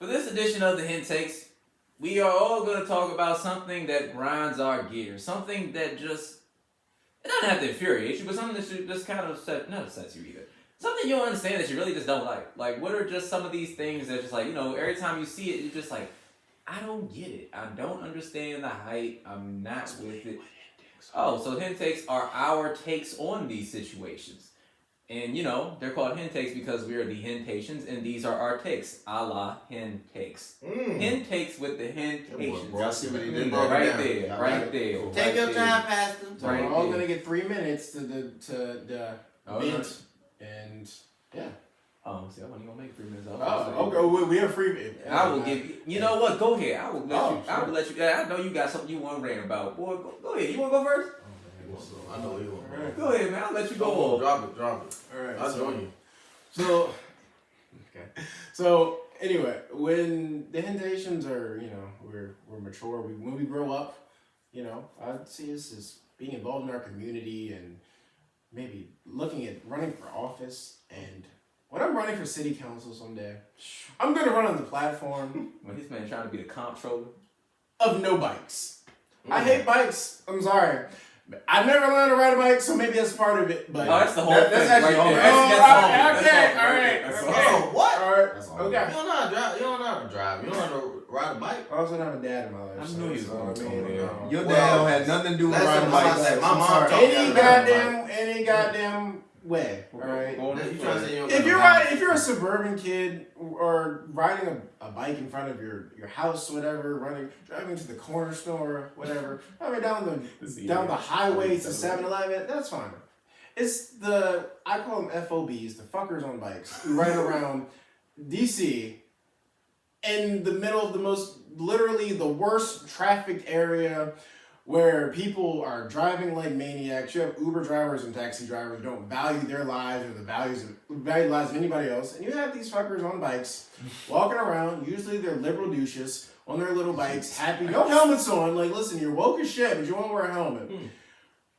For this edition of the Hentakes, we are all going to talk about something that grinds our gears. Something that just, it doesn't have to infuriate you, but something that you just kind of not upsets you either. Something you don't understand that you really just don't like. Like, what are just some of these things that just like, every time you see it, you're just like, I don't get it. I don't understand the hype. I'm not with it. Oh, so Hentakes are our takes on these situations. And, they're called Hentakes because we are the Hentations, and these are our takes, a la Hentakes. Hentakes with the Hentations. Right there. Take your time, Pastor. So we're all going to get 3 minutes to the mint, and yeah. Oh, see, I wasn't even gonna make 3 minutes. Okay, we have free. I will give you. You know what? Go ahead. I will let you. I will let you. I know you got something you want to rant about. Boy, go ahead. You want to go first? I know you want. Right. Go ahead, man. I'll let you go. Drop it. All right. I'll join you. So anyway, when the Hentations are, we're mature. When we grow up, I see us as being involved in our community and maybe looking at running for office. And when I'm running for city council someday, I'm going to run on the platform. When this man trying to be the comptroller of no bikes. I hate bikes. I'm sorry. I've never learned to ride a bike, so maybe that's part of it. But that's the whole thing. That's actually all. Oh, what? All right. Okay. You don't know how to drive. You don't know how to drive. You don't know how to ride a bike. I also don't have a dad in my life. I knew you was going to Your dad don't have nothing to do with riding a bike. My mom taught me any goddamn way. All right. If you're a suburban kid or riding a bike in front of your house, whatever, driving to the corner store, whatever, down the highway to 7-Eleven, that's fine. It's I call them FOBs, the fuckers on bikes, who ride around DC in the middle of literally the worst traffic area, where people are driving like maniacs. You have Uber drivers and taxi drivers who don't value their lives or the lives of anybody else. And you have these fuckers on bikes walking around. Usually they're liberal douches on their little bikes, happy, no helmets on. Like, listen, you're woke as shit, but you won't wear a helmet.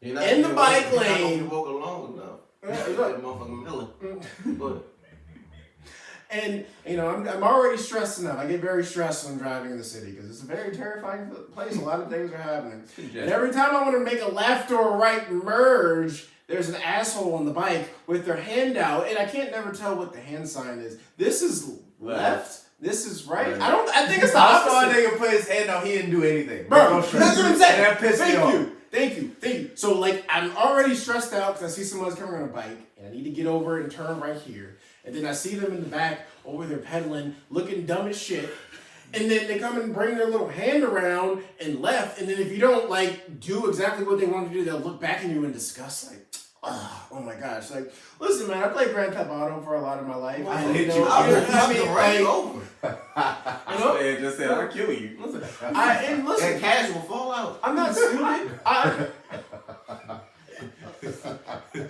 In the bike lane. You woke along enough. That motherfucking melon. And, I'm already stressed enough. I get very stressed when driving in the city because it's a very terrifying place. A lot of things are happening. And every time I want to make a left or a right merge, there's an asshole on the bike with their hand out, and I can't never tell what the hand sign is. This is left. This is right. I think it's the opposite. I saw a nigga put his hand out. He didn't do anything. Bro, that's what I'm saying. And that pissed me off. Thank you. So, I'm already stressed out because I see someone's coming on a bike, and I need to get over and turn right here. And then I see them in the back over there pedaling, looking dumb as shit. And then they come and bring their little hand around and left. And then if you don't, do exactly what they want to do, they'll look back at you in disgust, oh my gosh. Listen, man, I played Grand Theft Auto for a lot of my life. I hit you. Over. Man just said, I'll kill you. Listen, and casual fallout. I'm not stupid.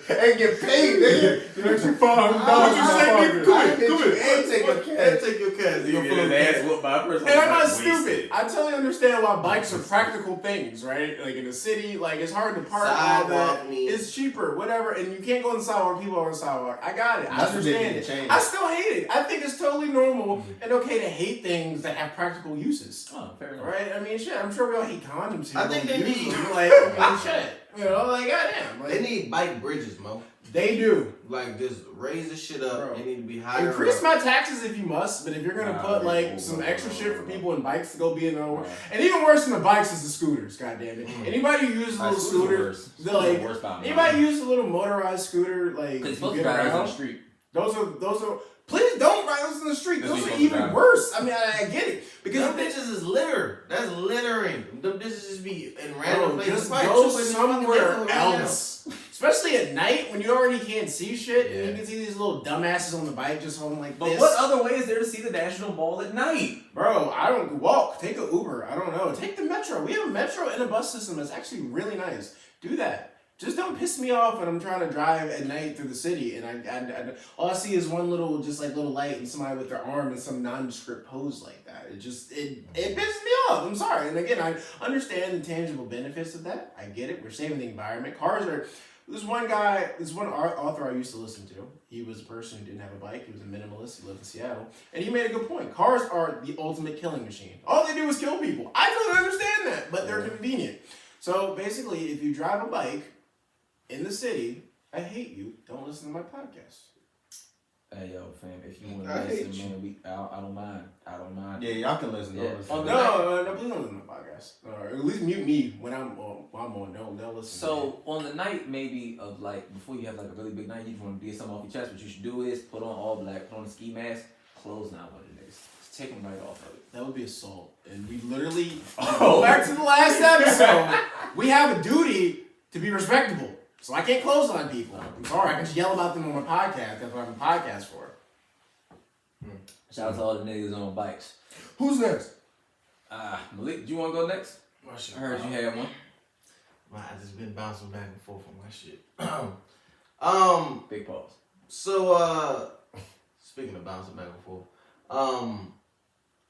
And get paid, nigga. You're actually fine. Come here. And take your cash. Take your cash. You get an ass whooped by a person. And I'm not stupid. I totally understand why bikes are practical things, right? Like in the city, it's hard to park all that. It's cheaper, whatever. And you can't go on the sidewalk. People are on the sidewalk. I got it. I understand it. I still hate it. I think it's totally normal and okay to hate things that have practical uses. Oh, fair enough. Right? I mean, shit. I'm sure we all hate condoms here. I think they need. Shit. Goddamn. They need bike bridges, Mo. They do. Just raise the shit up. Bro. They need to be higher. Increase my taxes if you must, but if you're gonna put some extra shit for people in bikes to go be in their own, and even worse than the bikes is the scooters. God damn it! Anybody who uses a little scooter, anybody use a little motorized scooter, it's supposed to drive on the street. Those are. Please don't ride those in the street. Those are even worse. I mean, I get it because them bitches is litter. That's littering. Them bitches just be in random places. Just go somewhere else. Especially at night when you already can't see shit, and you can see these little dumbasses on the bike just holding like this. But what other way is there to see the National Mall at night? Bro, I don't walk. Take an Uber. I don't know. Take the metro. We have a metro and a bus system that's actually really nice. Do that. Just don't piss me off when I'm trying to drive at night through the city and I all I see is one little light and somebody with their arm in some nondescript pose like that. It pisses me off. I'm sorry. And again, I understand the tangible benefits of that. I get it. We're saving the environment. Cars are This one guy, this one author I used to listen to. He was a person who didn't have a bike. He was a minimalist. He lived in Seattle, and he made a good point. Cars are the ultimate killing machine. All they do is kill people. I totally understand that, but they're convenient. So basically, if you drive a bike in the city, I hate you. Don't listen to my podcast. Hey yo, fam, if you want I to hate listen, man, I don't mind. I don't mind. Yeah, y'all can listen. Yeah. Don't listen. Oh, No, please don't listen to my podcast. Or at least mute me when I'm on. Don't listen. So on the night maybe of like before you have like a really big night, you just want to get something off your chest. What you should do is put on all black, put on a ski mask, close down one of the niggas. Just take them right off of it. That would be assault. And we literally Oh. go back to the last episode. We have a duty to be respectable. So I can't close on people. I'm sorry, I can just yell about them on my podcast. That's what I'm a podcast for. Shout out to all the niggas on bikes. Who's next? Malik, do you want to go next? My shit. I heard you had one. I just been bouncing back and forth on my shit. Big pause. So speaking of bouncing back and forth,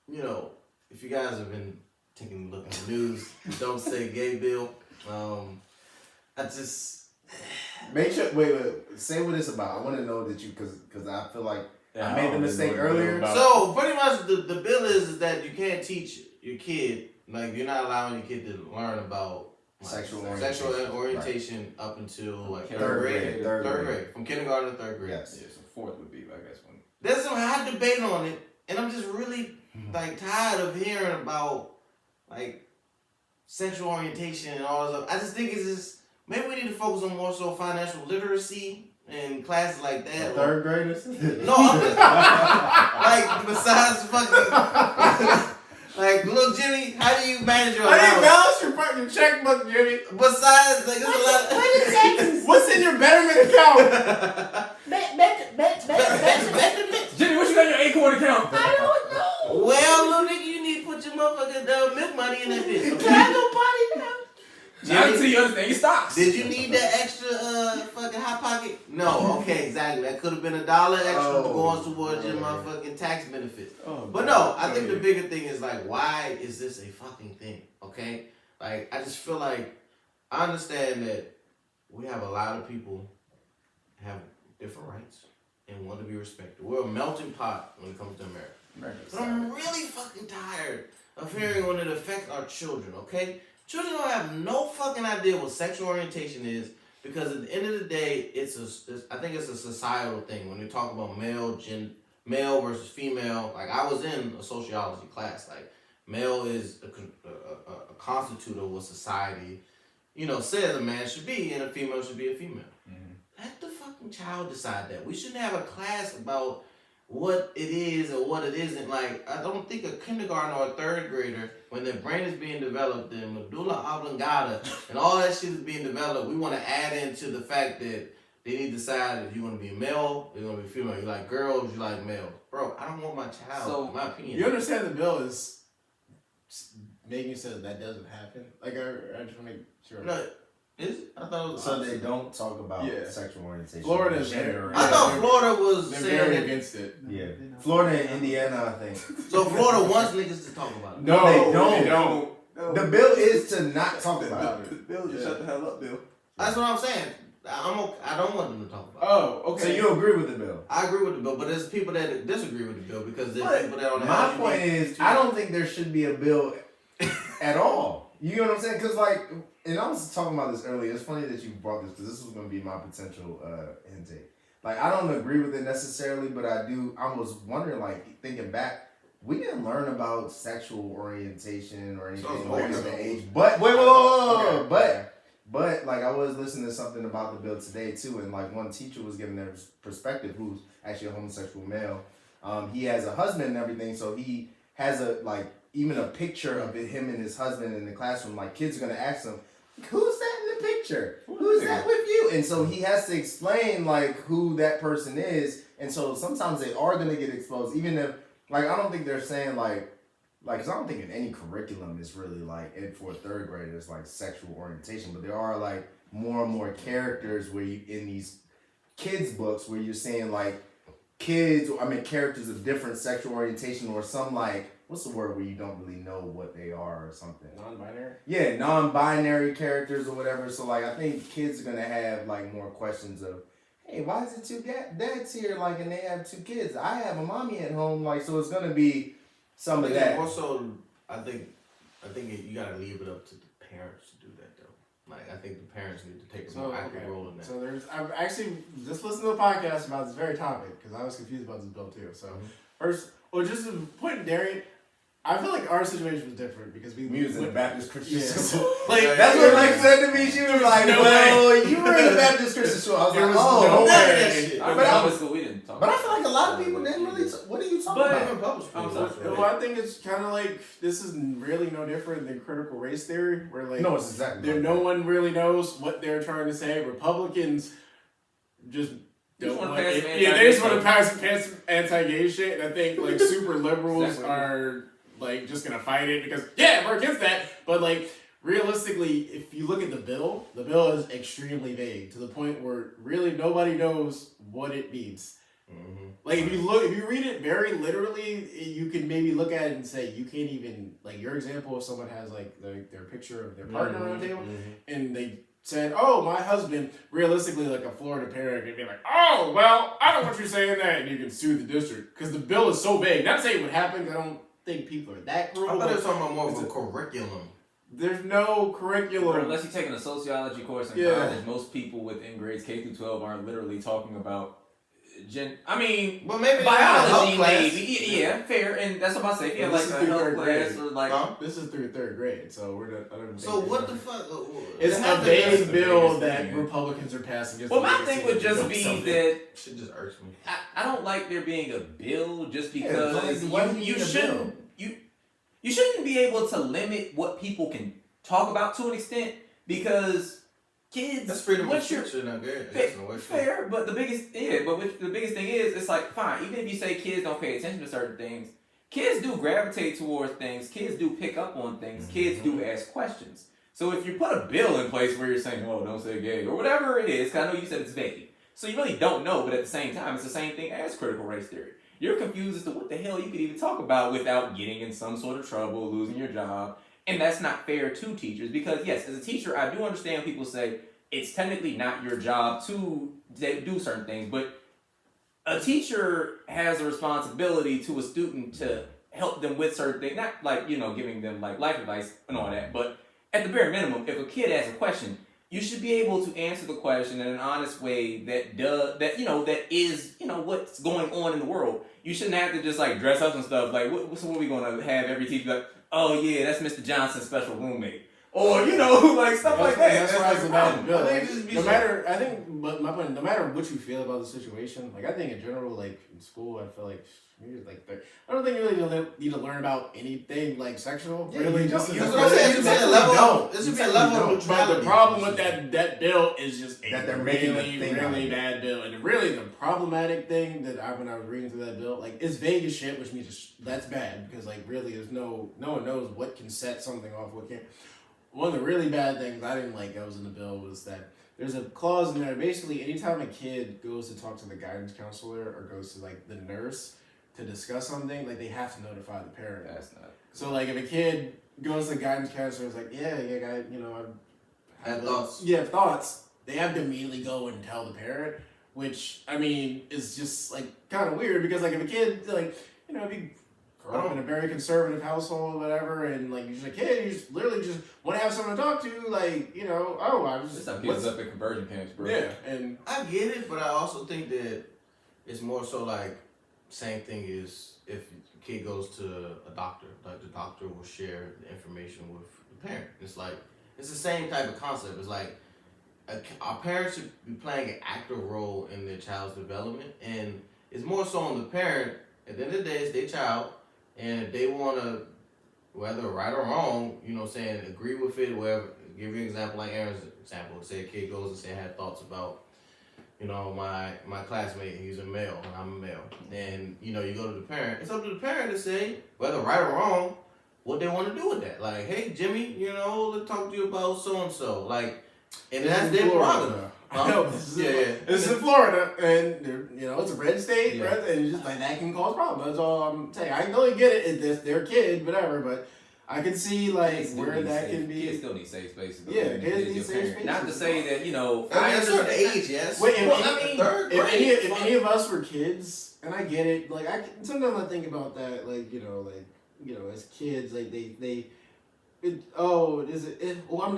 you know, if you guys have been taking a look at the news, don't say gay bill. I just Make sure. Wait. Say what it's about. I want to know that you, because I feel like Yeah, I made the don't mistake really know earlier. about- so pretty much the bill is that you can't teach your kid, like you're not allowing your kid to learn about like, Sexual orientation up until like Third grade. grade. Third grade. From kindergarten to third grade. Yes. Yeah, so fourth would be, I guess, one. There's some hot debate on it, and I'm just really like tired of hearing about like sexual orientation and all this stuff. I just think it's just maybe we need to focus on more so financial literacy and classes like that. Third graders. No, I'm just, like besides fucking like little Jimmy, how do you manage your I didn't allowance? balance your checkbook, Jimmy. Besides, like there's a lot of What's in your betterment account? Jimmy, what you got in your Acorn account? I don't know. Well, little nigga, you need to put your motherfucking milk money in that bitch. Okay? Not until you understand your stocks. Did you need that extra fucking hot pocket? No, okay, exactly. That could have been $1 extra going towards your motherfucking tax benefits. But no, I think the bigger thing is like, why is this a fucking thing? Okay? Like, I just feel like I understand that we have a lot of people have different rights and want to be respected. We're a melting pot when it comes to America. But I'm really fucking tired of hearing when it affects our children, okay? Children don't have no fucking idea what sexual orientation is because at the end of the day, I think it's a societal thing. When you talk about male versus female, like I was in a sociology class, like male is a constitute of what society, you know, says a man should be and a female should be a female. Mm-hmm. Let the fucking child decide that. We shouldn't have a class about what it is or what it isn't. Like, I don't think a kindergarten or a third grader, when their brain is being developed, their medulla oblongata, and all that shit is being developed, we want to add into the fact that they need to decide if you want to be a male, or you want to be a female. You like girls, you like males. Bro, I don't want my child, in my opinion. You understand the bill is making you say that doesn't happen? Like, I just want to make sure. No, is it? I thought it was So they don't talk about sexual orientation. Florida's gender. I thought Florida was They're saying very that. against it. Yeah. Florida and Indiana, I think. So Florida wants niggas to talk about it. No, they don't. don't. The bill is to not talk about it. Bill, just shut the hell up, Bill. That's what I'm saying. I don't want them to talk about it. Oh, okay. So you agree with the bill? I agree with the bill, but there's people that disagree with the bill because there's But people that don't my have point is, I don't think there should be a bill at all. You know what I'm saying? Because like, and I was talking about this earlier. It's funny that you brought this because this was going to be my potential intake. Like, I don't agree with it necessarily, but I was wondering, like, thinking back, we didn't learn about sexual orientation or anything like at the age. But wait. But like I was listening to something about the bill today too, and like one teacher was giving their perspective, who's actually a homosexual male. He has a husband and everything, so he has even a picture of him and his husband in the classroom. Like kids are gonna ask him, "Who's that in the picture? Who's that with you?" And so he has to explain like who that person is, and so sometimes they are gonna get exposed, even if like I don't think they're saying like. Because I don't think in any curriculum is really like for a third grader it's like sexual orientation, but there are like more and more characters where you in these kids books where you're saying like characters of different sexual orientation or some like what's the word where you don't really know what they are or something? Non-binary. Yeah, non-binary characters or whatever. So like, I think kids are gonna have like more questions of, hey, why is it two dads here? Like, and they have two kids. I have a mommy at home. Like, so it's gonna be some of that. Also, I think you gotta leave it up to the parents to do that though. Like, I think the parents need to take a more active role in that. So I've actually just listened to a podcast about this very topic because I was confused about this bill too. So first, just to point Darian, I feel like our situation was different because we was in the Baptist Christian school. Like That's what Lex said to me. She was like, no "Well, you were in the Baptist Christian school." I was like, "Oh, no way. We didn't talk. But I feel like a lot of people didn't really. What are you talking about? Well, I think it's kind of like this is really no different than critical race theory, where like No, it's exactly. no one really knows what they're trying to say. Republicans just don't want it. Yeah, they just want to pass anti-gay shit, and I think like super liberals are like just gonna fight it because we're against that. But like realistically, if you look at the bill is extremely vague to the point where really nobody knows what it means. Mm-hmm. Like if you read it very literally, you can maybe look at it and say you can't even like your example if someone has like their picture of their partner on the table and they said, "Oh, my husband," realistically like a Florida parent could be like, "Oh, well, I don't want you saying that," and you can sue the district because the bill is so vague. Not saying what happened. I don't think people are that cruel. I thought it was talking about more of a curriculum. There's no curriculum. Unless you're taking a sociology course in college, most people within grades K through 12 aren't literally talking about well, maybe biology, maybe. Yeah, fair. And that's what I say. Yeah, like a health class or like. This is through third grade, so we're not. So what the fuck? It's a vague bill that Republicans are passing. Well, my thing would just be that shit just irks me. I don't like there being a bill just because you shouldn't. You shouldn't be able to limit what people can talk about to an extent because kids. That's freedom of speech. Fair, but the biggest thing is it's like fine. Even if you say kids don't pay attention to certain things, kids do gravitate towards things. Kids do pick up on things. Kids do ask questions. So if you put a bill in place where you're saying, "Oh, don't say gay" or whatever it is, 'cause I know you said it's vague, so you really don't know. But at the same time, it's the same thing as critical race theory. You're confused as to what the hell you could even talk about without getting in some sort of trouble, losing your job. And that's not fair to teachers because, yes, as a teacher, I do understand when people say it's technically not your job to do certain things, but a teacher has a responsibility to a student to help them with certain things, not like, giving them like life advice and all that, but at the bare minimum, if a kid asks a question, you should be able to answer the question in an honest way that is what's going on in the world. You shouldn't have to just like dress up and stuff like what are we gonna have every teacher like, oh yeah, that's Mr. Johnson's special roommate, or like stuff like that. That's why it's about bill. My point, no matter what you feel about the situation, like I think in general, like in school, I feel like I don't think you really need to learn about anything like sexual. Yeah, really, there should be a level of neutrality. But the problem with that bill is just that they're making really bad bill, and really the problematic thing that when I was reading through that bill, like it's vague as shit, which means that's bad because like really there's no one knows what can set something off, what can't. One of the really bad things I didn't like that was in the bill was that there's a clause in there. Basically, anytime a kid goes to talk to the guidance counselor or goes to like the nurse to discuss something, like they have to notify the parent. That's not. So like if a kid goes to the guidance counselor, it's like I have thoughts. Yeah, thoughts. They have to immediately go and tell the parent, which I mean is just like kind of weird because like if a kid like if you grow up in a very conservative household, whatever, and like you're just a kid, you just literally just want to have someone to talk to, like I was just. Some kids up in conversion camps, bro. Yeah, and I get it, but I also think that it's more so like same thing is if a kid goes to a doctor, like the doctor will share the information with the parent. It's like it's the same type of concept. It's like our parents should be playing an active role in their child's development, and it's more so on the parent. At the end of the day, it's their child. And if they want to, whether right or wrong, agree with it, whatever. Give you an example, like Aaron's example. Say a kid goes and say, I had thoughts about, my classmate, he's a male, and I'm a male. And, you go to the parent. It's up to the parent to say, whether right or wrong, what they want to do with that. Like, hey, Jimmy, let's talk to you about so-and-so. Like, and that's their prerogative. No, this is in Florida, and it's a red state, right? And just like that can cause problems. That's all I'm saying. I totally get it. It's their kid, whatever, but I can see like where that can be. Kids still need safe spaces. Yeah, kids need safe spaces. Not to say that I understand age, yes. Wait, if if any of us were kids, and I get it, like sometimes I think about that, like as kids, like I'm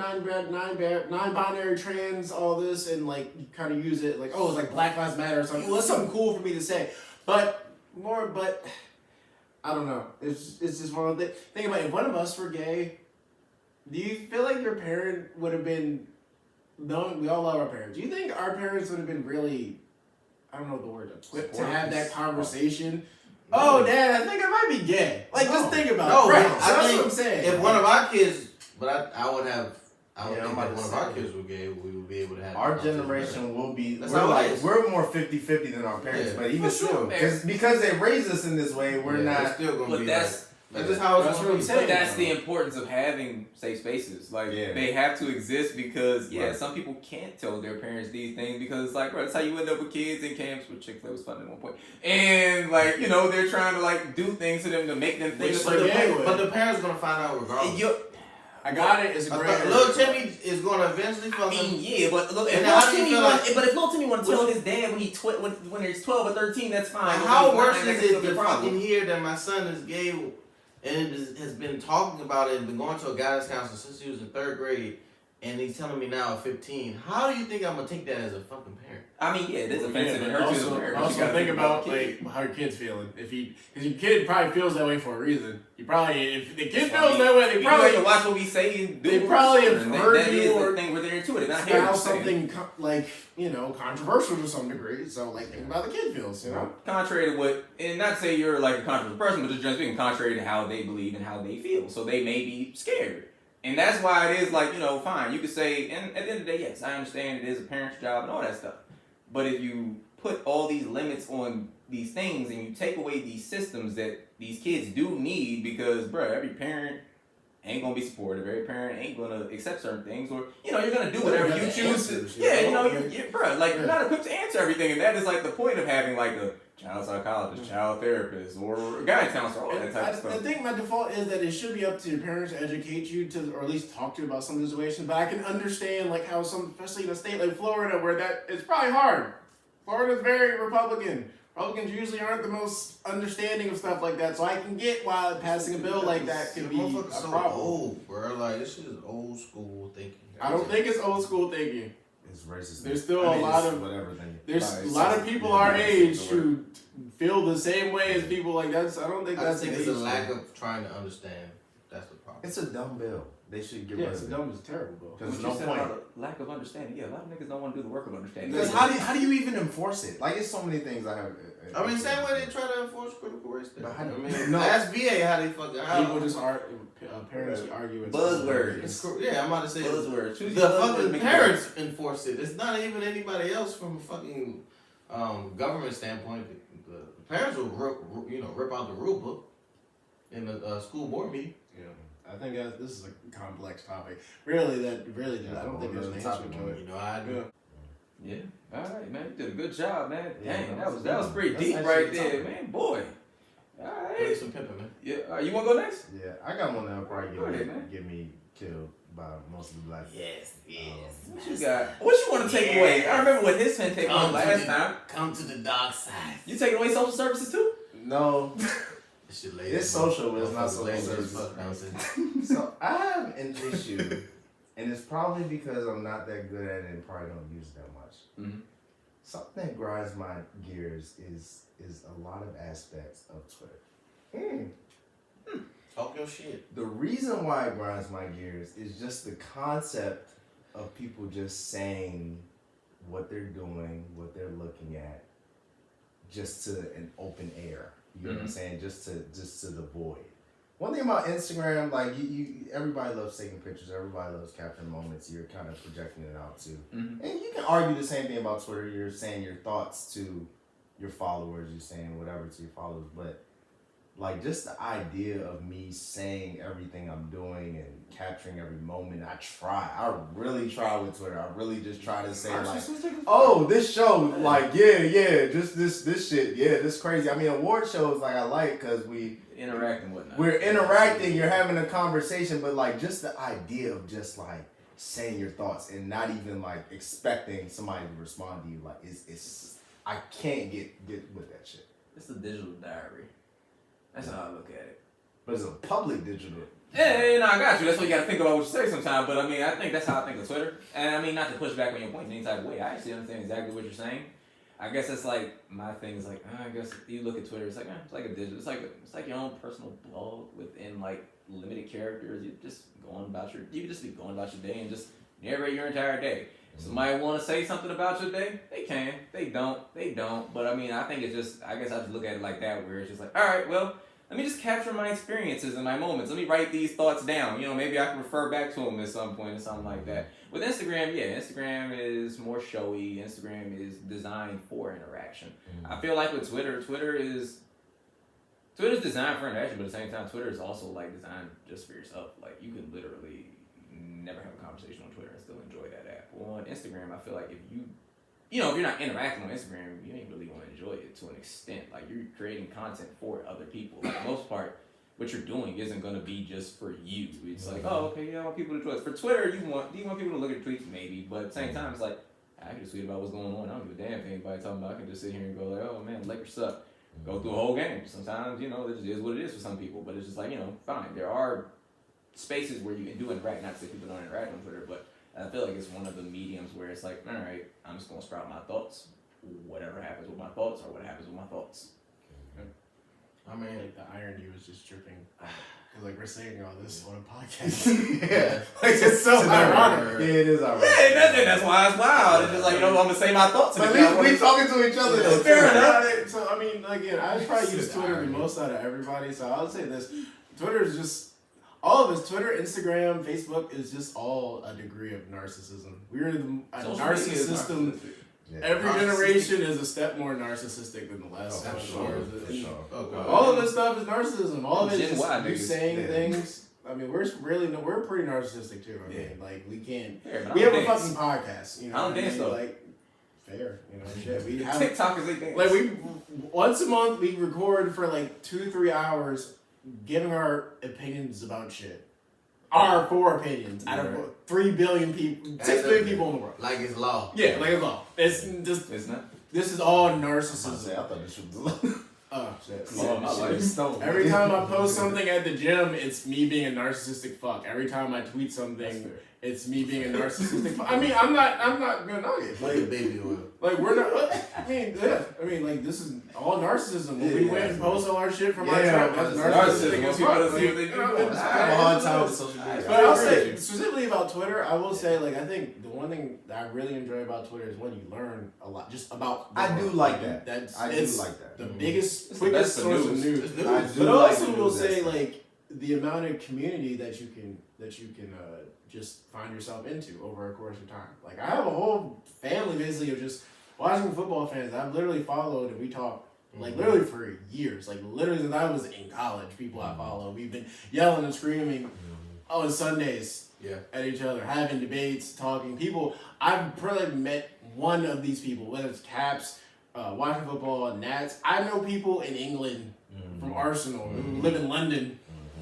non-binary trans, all this, and like you kind of use it like, oh, it's like Black Lives Matter or something. Well, that's something cool for me to say, but I don't know. It's just one of the things. Think about it. If one of us were gay, do you feel like your parent would have been? No, we all love our parents. Do you think our parents would have been really, I don't know the word, equipped to have that conversation? Oh, Dad, I think I might be gay. Like, just think about it. Right. So that's what I'm saying. If one of our kids, but I would think if one of our kids were gay, we would be able to have. Our generation will be. We're more 50-50 than our parents, but even still, because they raised us in this way, we're not. Still gonna be. That's just how it's going to be. But that's the importance of having safe spaces. Like, they have to exist because, some people can't tell their parents these things because, like, bro, that's how you end up with kids in camps, which Chick-fil-A was fun at one point. And, like, they're trying to, like, do things to them to make them think. But the parents going to find out regardless. I got it. It's a great. Little Timmy is going to eventually fucking. Yeah, but look, if little Timmy want to tell his dad when he's 12 or 13, that's fine. Like, how worse is it to fucking hear that my son is gay and has been talking about it and been going to a guidance counselor since he was in 3rd grade, and he's telling me now at 15. How do you think I'm gonna take that as a fucking parent? I mean, it is offensive and hurts you as a parent. Also, think about like how your kid's feeling. Because your kid probably feels that way for a reason. If the kid feels that way, they probably have to watch what we say and do. They probably have heard that you or thing where they're into it. Not hearing something like controversial to some degree. So like, think about the kid feels. Contrary to what, and not to say you're like a controversial person, but just speaking contrary to how they believe and how they feel. So they may be scared. And that's why it is like, fine, you could say, and at the end of the day, yes, I understand it is a parent's job and all that stuff. But if you put all these limits on these things and you take away these systems that these kids do need, because, bro, every parent ain't going to be supportive. Every parent ain't going to accept certain things. Or, you're going to do whatever you choose to. Yeah, bro, like, you're not equipped to answer everything. And that is, like, the point of having, like, a child psychologist, child therapist, or a guidance counselor, all that type of stuff. I think my default is that it should be up to your parents to educate you or at least talk to you about some situations. But I can understand like how especially in a state like Florida, where that it's probably hard. Florida's very Republican. Republicans usually aren't the most understanding of stuff like that, so I can get why passing a bill like that can be a problem. Old, bro. Like this shit is old school thinking. I don't think it's old school thinking. It's racist. There's still a lot of There's a lot of people our age who feel the same way as people like that. I don't think that's. I think it's a lack of trying to understand. That's the problem. It's a dumb bill. They should give us. It's dumb. It's terrible, bro. There's no point. Lack of understanding. Yeah, a lot of niggas don't want to do the work of understanding. Because how do you even enforce it? Like, it's so many things I have. I mean, same way they try to enforce critical race theory. But ask VA how they fucking. People just parents argue. Buzzwords. Yeah, I'm about to say buzzwords. The fucking parents enforce it. It's not even anybody else from a fucking government standpoint. The parents will rip out the rule book in the school board meeting. Yeah, I think this is a complex topic. Really, I don't think there's an answer to it. I do. Yeah. All right, man. You did a good job, man. Dang, that was pretty deep right there, man. Boy. All right. Some pimping, man. Yeah. You want to go next? Yeah, I got one that'll probably get me killed by most of the black. Yes. What you got? What you want to take away? I remember what his take was last time. Come to the dark side. You taking away social services too? No. It's social, but it's not social services. So I have an issue, and it's probably because I'm not that good at it and probably don't use it that much. Mm-hmm. Something that grinds my gears is a lot of aspects of Twitter. Talk your shit. The reason why it grinds my gears is just the concept of people just saying what they're doing, what they're looking at, just to an open air. You know what I'm saying? Just to the void. One thing about Instagram, like you everybody loves taking pictures. Everybody loves capturing moments. You're kind of projecting it out too. Mm-hmm. And you can argue the same thing about Twitter. You're saying your thoughts to your followers. You're saying whatever to your followers. But like just the idea of me saying everything I'm doing and capturing every moment. I really try with Twitter. I really just try to say like, oh, this show, like, just this shit, this crazy. I mean, award shows like I like because we interact and whatnot. We're interacting. You're having a conversation, but like just the idea of just like saying your thoughts and not even like expecting somebody to respond to you, like it's I can't get with that shit. It's a digital diary. That's how I look at it. But it's a public digital. Yeah, no, I got you. That's what you got to think about what you say sometimes. But I mean, I think that's how I think of Twitter. And I mean, not to push back on your point in any type of way. I actually understand exactly what you're saying. I guess it's like my thing is like I guess you look at Twitter. It's like a digital. It's like your own personal blog within like limited characters. You just you can just be going about your day and just narrate your entire day. Somebody want to say something about your day? They can. They don't. But I mean, I think it's just, I guess I just look at it like that, where it's just like, all right, well, let me just capture my experiences and my moments. Let me write these thoughts down. You know, maybe I can refer back to them at some point or something like that. With Instagram, Instagram is more showy. Instagram is designed for interaction. I feel like with Twitter's designed for interaction, but at the same time, Twitter is also like designed just for yourself. Like you can literally never have a conversation on Twitter and still enjoy that app. Well, on Instagram, I feel like if you're not interacting on Instagram, you ain't really going to enjoy it to an extent. Like you're creating content for other people. Like the most part, what you're doing isn't going to be just for you. It's like, oh, okay, I want people to enjoy it. For Twitter, do you want people to look at your tweets? Maybe, but at the same time, it's like I can just tweet about what's going on. I don't give a damn if anybody talking about. I can just sit here and go like, oh man, the Lakers suck. Go through a whole game. Sometimes, it just is what it is for some people. But it's just like, fine. There are spaces where you can do interact. Not to say people don't interact on Twitter, but I feel like it's one of the mediums where it's like, all right, I'm just gonna sprout my thoughts. Whatever happens with my thoughts, or what happens with my thoughts. I mean, like the irony was just tripping. Cause like we're saying all this on a podcast. Yeah, like it's so ironic. Yeah, it is ironic. Yeah, that's why it's wild. It's just like, I'm gonna say my thoughts. But at least we talking to each other though. Fair enough. So I mean, again, I probably use Twitter the most out of everybody. So I'll say this: Twitter is just. All of us, Twitter, Instagram, Facebook, is just all a degree of narcissism. We're a narcissism. Yeah. Every generation is a step more narcissistic than the last one. Sure. All of this stuff is narcissism. All of it is just you saying things. I mean, we're pretty narcissistic too. I mean, like we can't. We have a fucking podcast. I don't dance though. Like fair, shit. We have TikTok is a thing. Like we once a month we record for like 2-3 hours. Giving our opinions about shit. Our 4 opinions out of 3 billion people, 6 billion people in the world. Like it's law. Yeah, like it's law. It's just. It's not. This is all narcissism. I thought this was law. Oh shit. Yeah, every time I post something at the gym, it's me being a narcissistic fuck. Every time I tweet something, it's me being a narcissistic fuck. I mean, I'm not gonna knock it. Like baby oil. Like we're not. I mean, like this is all narcissism. When we went and post all our shit from our trip, that's narcissistic as fuck. I have a hard time with social media. But I'll say specifically about Twitter, I will say like I think the one thing that I really enjoy about Twitter is when you learn a lot just about. I do like that. I do like that. The biggest, quickest source of news. But also will say like the amount of community that you can just find yourself into over a course of time. Like I have a whole family basically of just Washington football fans I've literally followed, and we talk like literally for years. Like literally since I was in college, people I follow. We've been yelling and screaming on Sundays at each other, having debates, talking. People I've probably met one of these people, whether it's Caps, Washington football, Nats. I know people in England from Arsenal who live in London,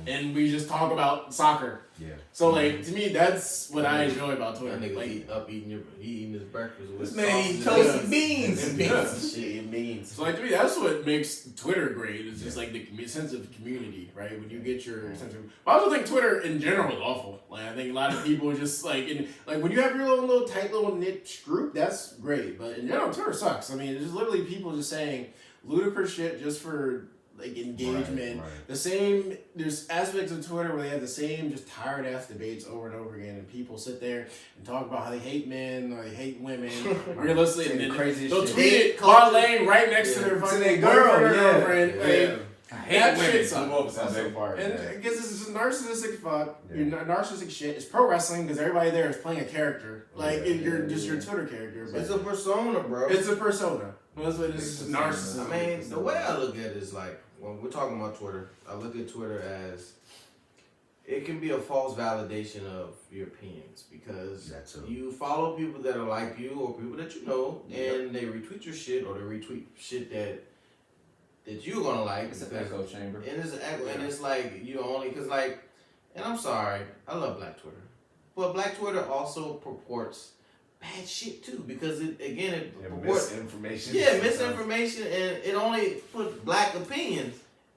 and we just talk about soccer. Yeah. So like to me, that's what I enjoy about Twitter. That nigga Like eating his breakfast with this man eating toast and beans. and beans. So like to me, that's what makes Twitter great. It's just like the sense of community, right? When you get your sense of. I also think Twitter in general is awful. Like I think a lot of people are just like when you have your own little tight little niche group, that's great. But in general, Twitter sucks. I mean, it's just literally people just saying ludicrous shit just for like engagement. Right. The same, there's aspects of Twitter where they have the same just tired ass debates over and over again, and people sit there and talk about how they hate men or they hate women. Realistically, and then crazy they'll shit. tweet it, laying right next to their fucking girlfriend. I hate that women. shit sucks. And because it's just narcissistic fuck. Your narcissistic shit. It's pro wrestling because everybody there is playing a character. Like you're just your Twitter character. But it's a persona, bro. It's a persona. That's what it is. Narcissism. I mean, the way I look at it is like when we're talking about Twitter, I look at Twitter as it can be a false validation of your opinions because you follow people that are like you or people that you know, and they retweet your shit or they retweet shit that you're gonna like. It's an echo chamber. And it's an echo, and it's like you only because like, and I'm sorry, I love Black Twitter, but Black Twitter also purports bad shit too because it purports misinformation. Yeah, misinformation, and it only puts black opinions.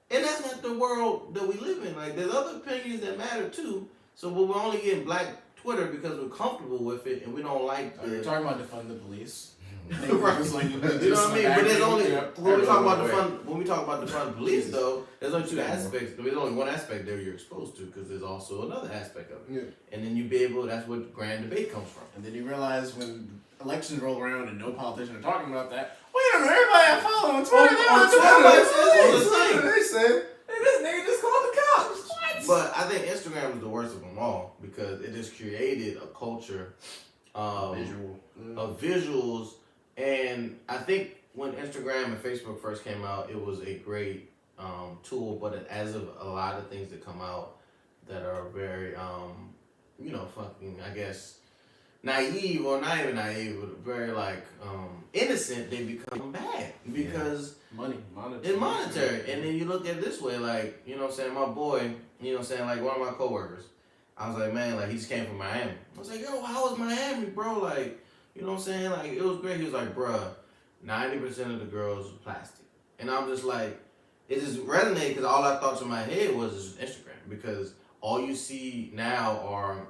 And that's not the world that we live in. Like, there's other opinions that matter too. So, but we're only getting black Twitter because we're comfortable with it and we don't like You're talking about defund the police. Right. You know what I mean? But there's only when we talk about defund police though, there's only two aspects. There's only one aspect there you're exposed to because there's also another aspect of it. Yeah. And then you be able. That's what grand debate comes from. And then you realize when elections roll around and no politicians are talking about that. Wait a minute, everybody I follow on Twitter. They said, hey, this nigga just called the cops. What? But I think Instagram is the worst of them all because it just created a culture of visuals. And I think when Instagram and Facebook first came out, it was a great tool. But as of a lot of things that come out that are very, fucking, I guess, naive or not even naive, but very like innocent, they become bad because monetary. And then you look at it this way, like, you know what I'm saying, my boy, you know what I'm saying, like one of my coworkers, I was like, man, like he just came from Miami. I was like, yo, how was Miami, bro? Like, you know what I'm saying? Like it was great. He was like, bruh, 90% of the girls are plastic. And I'm just like, it just resonated because all I thought in my head was Instagram because all you see now are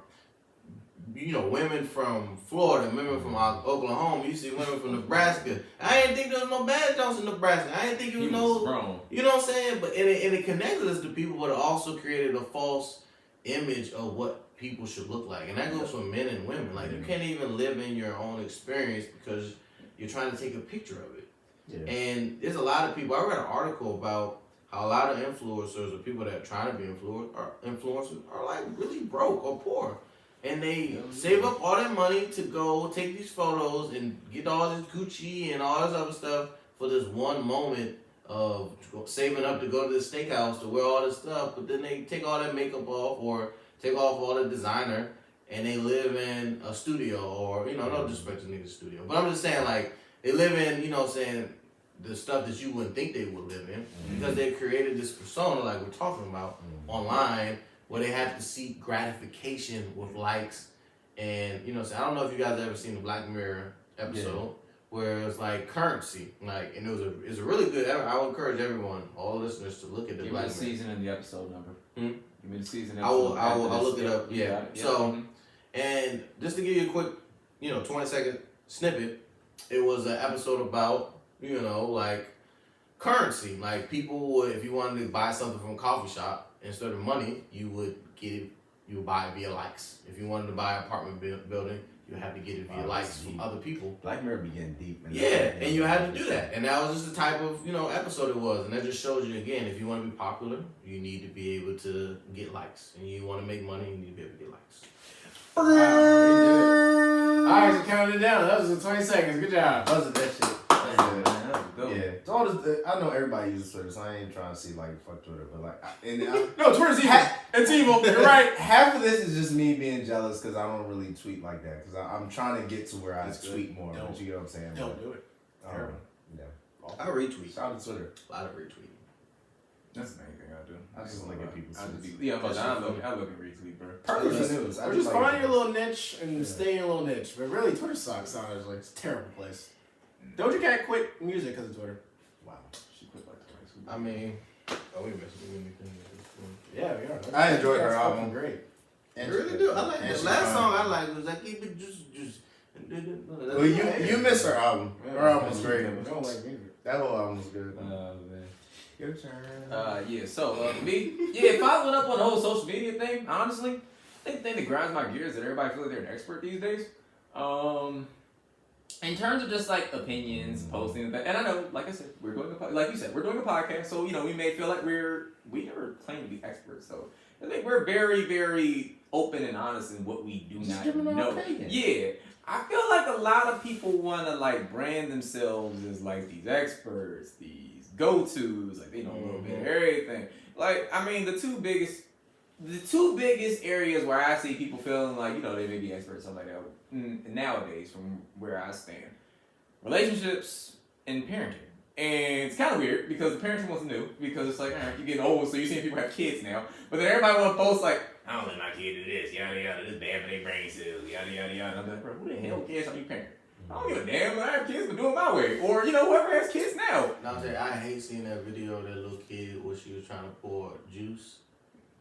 women from Florida, women from Oklahoma. You see women from Nebraska. I didn't think there was no bad jokes in Nebraska. I didn't think it was no. You know what I'm saying? But it connected us to people, but it also created a false image of what people should look like, and that goes for men and women. Like you can't even live in your own experience because you're trying to take a picture of it. Yeah. And there's a lot of people. I read an article about how a lot of influencers or people that are trying to be influencers are like really broke or poor. And they save up all that money to go take these photos and get all this Gucci and all this other stuff for this one moment of saving up to go to the steakhouse to wear all this stuff. But then they take all that makeup off or take off all the designer and they live in a studio or, no disrespect to niggas' studio. But I'm just saying, like, they live in, the stuff that you wouldn't think they would live in because they created this persona like we're talking about online where they have to seek gratification with likes. And, I don't know if you guys ever seen the Black Mirror episode where it's like currency. Like, and it was a really good, I would encourage everyone, all listeners, to look at the Black Mirror. Give me the season and the episode number. Give me the season I will look it up, yeah. So, and just to give you a quick, 20-second snippet, it was an episode about, like currency. Like people would, if you wanted to buy something from a coffee shop, instead of money, you would buy it via likes. If you wanted to buy an apartment building, you have to get it via likes from other people. Black Mirror began deep. And you had to do that. And that was just the type of, episode it was. And that just shows you, again, if you want to be popular, you need to be able to get likes. And you want to make money, you need to be able to get likes. Alright, so counting it down. That was 20 seconds. Good job. Wasn't that shit? Yeah. So all this, I know everybody uses Twitter, so I ain't trying to see like fuck Twitter, but like, no, Twitter's evil. It's evil. You're right. Half of this is just me being jealous because I don't really tweet like that because I'm trying to get to where I tweet more. But you get what I'm saying? Don't do it. I retweet. Shout out to Twitter. A lot of retweeting. That's the main thing I do. I just look at people's tweets. I look at retweet, bro. Perfect news. Or just find your little niche and stay in your little niche. But really, Twitter sucks. Honestly, it's a terrible place. Doja Cat quit music because of Twitter. Wow. She quit like twice. I mean, we missing anything. Yeah, we are. I enjoyed her album. Great. I really do. I like the last song I liked was like keep it just. Well, you missed her album. Her album was great. I don't like music. That whole album was good. Man. Your turn. So me, following up on the whole social media thing, honestly, I think the thing that grinds my gears is that everybody feels like they're an expert these days. In terms of just like opinions, posting, and I know, like I said, we're doing like you said, we're doing a podcast, so we may feel like we never claim to be experts, so I think we're very, very open and honest in what we do not know. Yeah, I feel like a lot of people want to like brand themselves as like these experts, these go-tos, like they know a little bit of everything. Like, I mean, the two biggest areas where I see people feeling like, you know, they may be experts, something like that, nowadays from where I stand. Relationships and parenting. And it's kind of weird because the parenting one's new because it's like, all right, you're getting old, so you're seeing people have kids now. But then everybody want to post like, I don't let my kid do this, yada yada, this bad for their brain cells, yada yada yada. I'm like, bro, who the hell cares how you parent? I don't give a damn. I have kids, but do it my way. Or, you know, whoever has kids now. Dante, I hate seeing that video of that little kid where she was trying to pour juice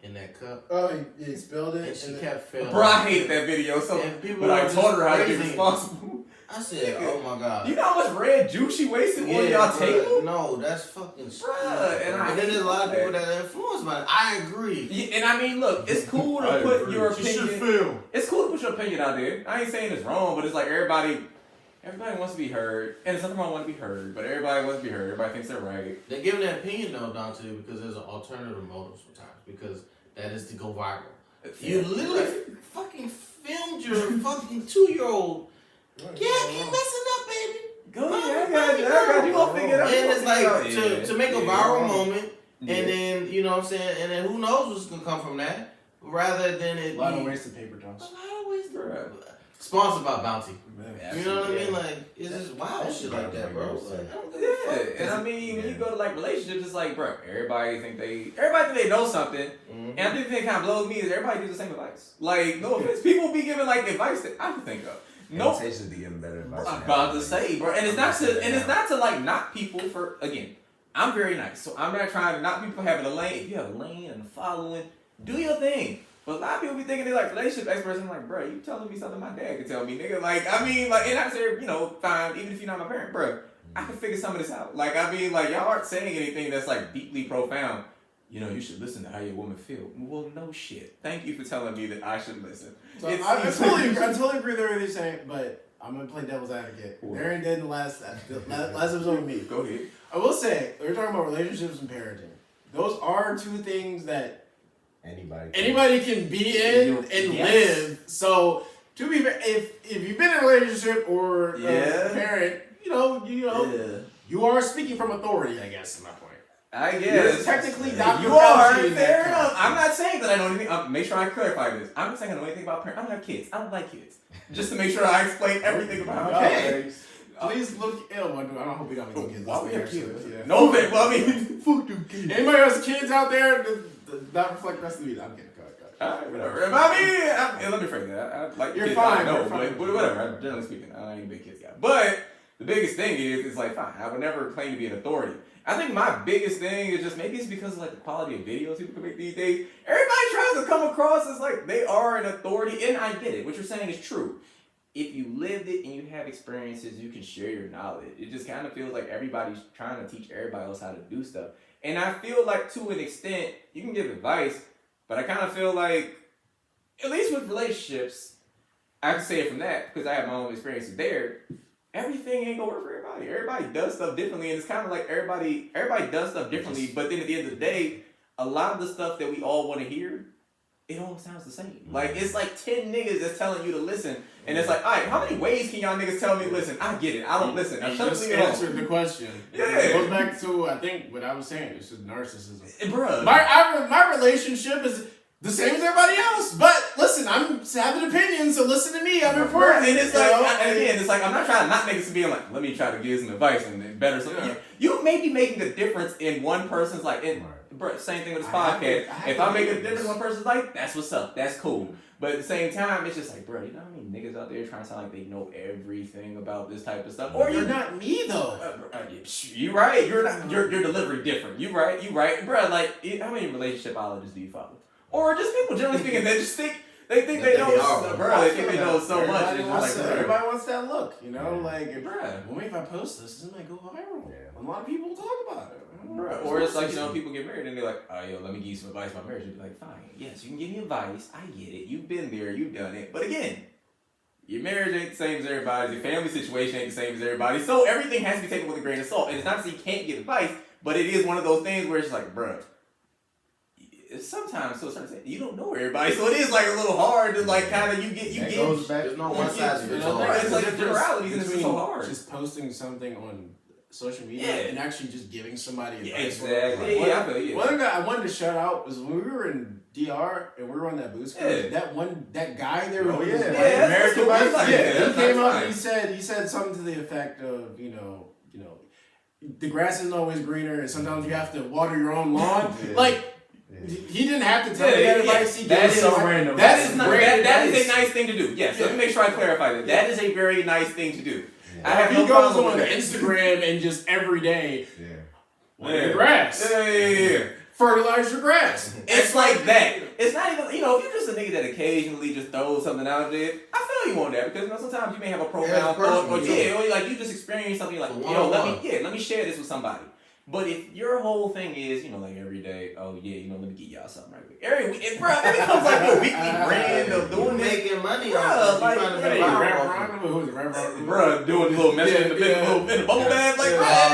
in that cup. Oh, he spilled it. And she kept failing. Bro, I hated that video. So, but I taught her how to be responsible. I said, oh my God. You know how much red juice she wasted on y'all table? No, that's fucking stupid. And then there's a lot of people that are influenced by it. I agree. Yeah, and I mean, look, it's cool to put your opinion. It's cool to put your opinion out there. I ain't saying it's wrong, but it's like everybody wants to be heard, and it's nothing wrong want to be heard, but everybody wants to be heard. Everybody thinks they're right. They're giving their opinion though, Dante, because there's an alternative motive sometimes, because that is to go viral. You literally fucking filmed your fucking 2-year-old. Yeah, keep messing up, baby. Go ahead, I got you. Gonna figure it out. And it's like to make a viral moment, and then you know what I'm saying, and then who knows what's gonna come from that, rather than it. A lot of wasted paper, Jones. A lot of wasted. Sponsored by Bounty. You know what I mean? Like, it's just wild shit like that, bro. Like, and I mean, when you go to like relationships, it's like, bro, everybody think they know something, and I think the thing kind of blows me is everybody gives the same advice. Like, no offense, people be giving like advice that I can think of. No, to be giving better advice. I'm about to say, bro, and it's not to like knock people for again. I'm very nice, so I'm not trying to knock people for having a lane. If you have a lane and a following, do your thing. But a lot of people be thinking they're like relationship experts. I'm like, bro, you telling me something my dad could tell me, nigga. Like, I mean, like, and I say, you know, fine, even if you're not my parent, bro, I can figure some of this out. Like, I mean, like, y'all aren't saying anything that's like deeply profound. You know, you should listen to how your woman feel. Well, no shit. Thank you for telling me that I should listen. So I totally agree with everything you're saying, but I'm gonna play devil's advocate. Darren did in the last episode with me. Go ahead. I will say, we're talking about relationships and parenting. Those are two things that anybody can be in and live. So to be fair, if you've been in a relationship or a parent, you know, you are speaking from authority, I guess, is my point. I guess. You're technically not. You are. Fair enough. I'm not saying that I know anything. Make sure I clarify this. I'm not saying I know anything about parents. I don't have kids. I don't like kids. Just to make sure I explain everything about how kids. Please look ill. I don't hope we don't have kids. Why we have kids? Yeah. No, but well, I mean, fuck them kids. Anybody else kids out there that reflect the rest of the I'm kidding. Alright, whatever. I mean, let me phrase that. I like you're kids. fine. But whatever. Generally speaking, I ain't a big kids guy. But the biggest thing is, it's like, fine. I would never claim to be an authority. I think my biggest thing is just maybe it's because of like the quality of videos people can make these days. Everybody tries to come across as like they are an authority, and I get it. What you're saying is true. If you lived it and you have experiences, you can share your knowledge. It just kind of feels like everybody's trying to teach everybody else how to do stuff. And I feel like to an extent, you can give advice, but I kind of feel like, at least with relationships, I can say it from that because I have my own experiences there. Everything ain't gonna work for everybody. Everybody does stuff differently, and it's kind of like everybody does stuff differently. But then at the end of the day, a lot of the stuff that we all want to hear, it all sounds the same. Like it's like 10 niggas that's telling you to listen, and it's like, all right, how many ways can y'all niggas tell me to listen? I get it. I don't listen. I just answered the question. Yeah, it goes back to I think what I was saying. It's just narcissism, bro. My relationship is the same as everybody else, but listen, I'm having an opinion, so listen to me. I'm important. And it's like, again, it's like I'm not trying to knock niggas to being like, let me try to give some advice and better something. Yeah. You may be making a difference in one person's like, same thing with this podcast. If I make a difference in one person's life, that's what's up. That's cool. But at the same time, it's just like, bro, you know how many niggas out there trying to sound like they know everything about this type of stuff? Or you're not me though. You right. You're not. Your delivery different. You right, bro. Like, how many relationshipologists do you follow? Or just people generally speaking, they just think they know, bro. They think they know so much. Everybody wants that look, you know, like, bro. Well, if I post this might go viral. Yeah. A lot of people talk about it, bro. Or it's like, you know, people get married and they're like, oh, yo, let me give you some advice about marriage. You'd be like, fine, yes, you can give me advice. I get it. You've been there. You've done it. But again, your marriage ain't the same as everybody's. Your family situation ain't the same as everybody. So everything has to be taken with a grain of salt. And it's not that you can't get advice, but it is one of those things where it's like, bro. Sometimes to a certain extent, you don't know everybody, so it is like a little hard to like kind of you get. There's no one size fits all. It's like a generality, and it's so hard. Just posting something on social media and actually just giving somebody advice. Exactly. I feel you. One guy I wanted to shout out was when we were in DR and we were on that boost cruise. That guy there, American bike, he came up and he said something to the effect of, you know, the grass isn't always greener, and sometimes you have to water your own lawn. He didn't have to tell me that advice. That is so random. That is a nice thing to do. Yes, let me make sure I clarify that. That is a very nice thing to do. I have he goes on Instagram and just every day, water your grass. Fertilize your grass. It's like that. It's not even, if you're just a nigga that occasionally just throws something out there, I feel you on that because sometimes you may have a profound thought or you just experience something like, let me share this with somebody. But if your whole thing is, like every day, let me get y'all something right quick. It becomes like your weekly brand of doing this. Making money on trying to be bro, doing a little message in the bubble bath,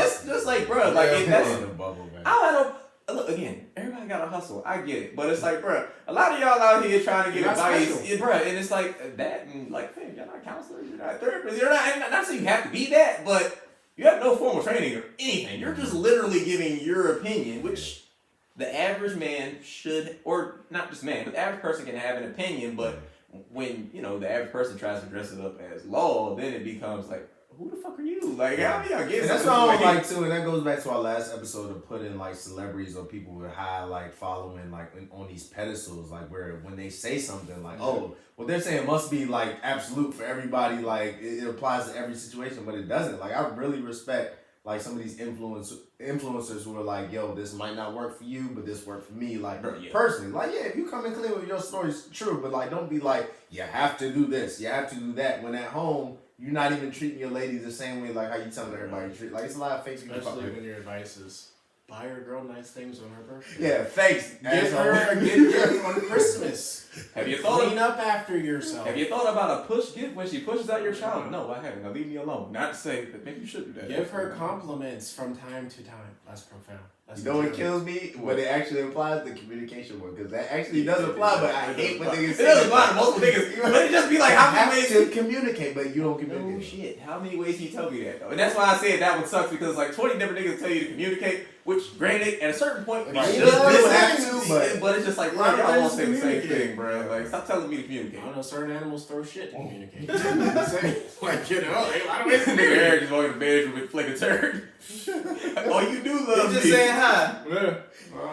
it's just like, that's the bubble bath. Look, again, everybody got to hustle. I get it. But it's like, bro, a lot of y'all out here trying to get advice. Bro, and it's like that. And like, fam, you're not counselors. You're not therapists. You're not saying you have to be that, but you have no formal training or anything. You're just literally giving your opinion, which the average man should, or not just man, but the average person can have an opinion. But when, the average person tries to dress it up as law, then it becomes like, who the fuck are you? Like, how do y'all get that's what I don't like too, and that goes back to our last episode of putting like celebrities or people with high following on these pedestals, where when they say something what they're saying must be absolute for everybody, it applies to every situation, but it doesn't. I really respect some of these influencers who are like, yo, this might not work for you, but this worked for me. Personally, if you come in clean with your story's true, but don't be like, you have to do this, you have to do that. When at home, you're not even treating your ladies the same way how you telling everybody to treat. It's a lot of fakes. Especially when your advice is buy your girl nice things on her birthday. Yeah, fakes. Give her a good gift on Christmas. Have you clean up after yourself? Have you thought about a push gift when she pushes out your child? No, I haven't. Now leave me alone. Not to say that maybe you should do that. Give her compliments from time to time. That's profound. You know what kills me? When it actually applies the communication one, because that actually does apply, but I hate when niggas say it. Doesn't apply to multiple niggas. But it just be like, how many ways to communicate, but you don't communicate. Oh shit! How many ways can you tell me that though? And that's why I said that one sucks because 20 different niggas tell you to communicate. Which, granted, at a certain point, you should have to, but it's just like, y'all won't say the same thing, bro. Stop telling me to communicate. I don't know, certain animals throw shit to communicate. I don't know. Nigga Eric just walking in the bedroom with flick a turd. Oh, you do love me. Just saying hi. Yeah.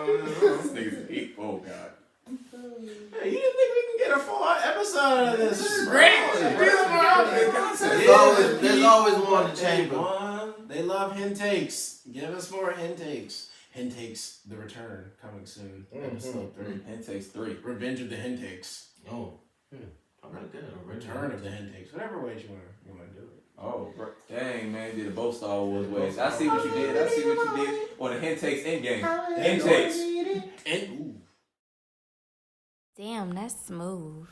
This nigga's deep. Oh, God. Hey, you didn't think we can get a full episode out of this? This is great. There's always more in the chamber. They love Hentakes. Give us more Hentakes. Hentakes, the return, coming soon. Episode 3. Hentakes 3. Revenge of the Hentakes. Oh. Alright, good. Return of the Hentakes. Whatever way you want to do it. Oh, bro. Dang, man. Did both Star Wars ways. I see what you did. On the Hentakes endgame. Hentakes. And, ooh. Damn, that's smooth.